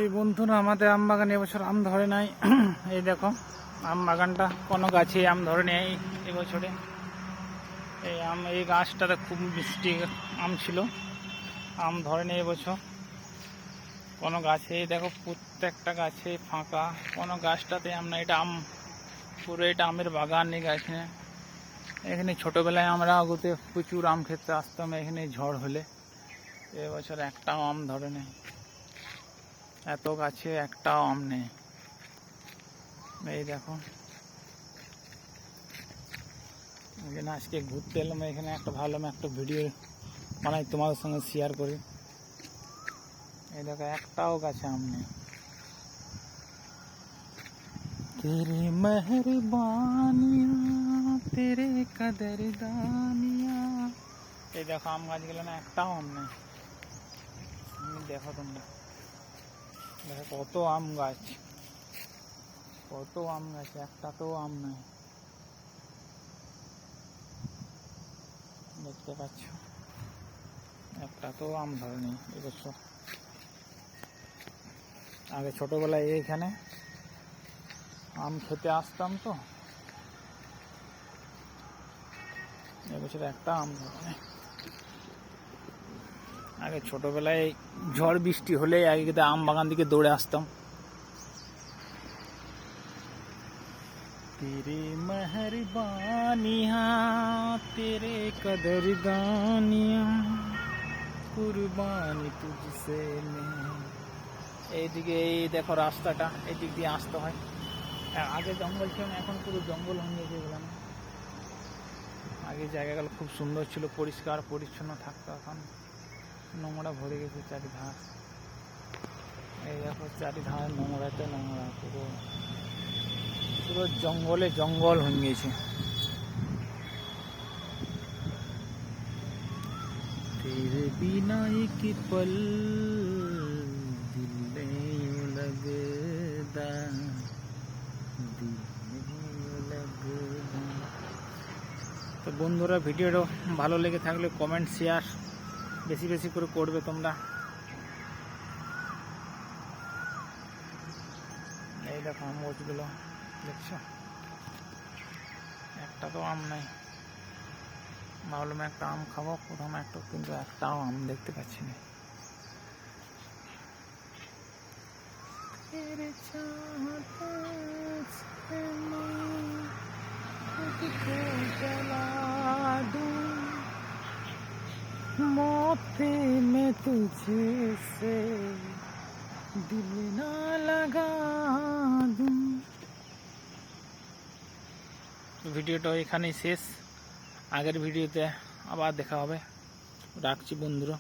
এই বন্ধুরা, আমাদের আম বাগানে এবছর আম ধরে নাই। এই দেখো, আম বাগানটা কোনো গাছে আম ধরে নেই এবছরে। এই গাছটাতে খুব মিষ্টি আম ছিল, আম ধরে নেই এবছর কোনো গাছে। দেখো, প্রত্যেকটা গাছে ফাঁকা, কোনো গাছটাতে আম না। এটা আম, পুরো এটা আমের বাগান। এই গাছে এখানে ছোটোবেলায় আমরা আগুতে প্রচুর আম খেতে আসতাম এখানে ঝড় হলে। এবছর একটাও আম ধরে নেই, এত গাছে একটাও আম নেই। এই দেখো, এখানে আজকে ঘুরতে এলাম, এখানে একটা ভালো একটা ভিডিও বানাই তোমাদের সঙ্গে শেয়ার করি। এই দেখো, একটাও গাছে আম নেই। তেরে মেহরবানিয়া তেরে কদরদানিয়া। এই দেখো, আম গাছগুলো না একটাও আম নেই। দেখো তোমরা, দেখো কত আম গাছ, কত আম গাছ, একটাতেও আম নাই। দেখতে পাচ্ছ, একটাতেও আম ধরেনি এবছর। আগে ছোটবেলায় এইখানে আম খেতে আসতাম, তো এবছর একটা আম ধরেনি। আগে ছোটবেলায় ঝড় বৃষ্টি হলে আগে আম বাগান দিকে দৌড়ে আসতাম। तेरे मेहरबानिया तेरे कदरदानिया কুরবানি তুঝসে মে। এইদিকে এই দেখো রাস্তাটা, এই দিক দিয়ে আসতে হয়। আগে জঙ্গল ছিল না, এখন পুরো জঙ্গল হয়ে গেছে এগুলো। আগে জায়গাগুলো খুব সুন্দর ছিল, পরিষ্কার পরিচ্ছন্ন থাকতো, এখন নোংরা ভরে গেছে চারিধার। এই দেখো, চারিধার নোংরাতে নোংরা, পুরো পুরো জঙ্গলে জঙ্গল হয়ে গেছে। तेरे बिना एक पल दिल नहीं लगता, दिल नहीं लगता। তো বন্ধুরা, ভিডিওটা ভালো লেগে থাকলে কমেন্ট শেয়ার বেশি বেশি করে করবে তোমরা। এই দেখো আম গাছগুলো, দেখছো একটা তো আম নাই। ভাবলাম একটা আম খাবো প্রথম একটা, কিন্তু একটাও আম দেখতে পাচ্ছি না। मोती में तुझे से दिल ना लगा दूं। ভিডিওটা এখানেই শেষ, আগের ভিডিওতে আবার দেখা হবে। রাখছি বন্ধুরা।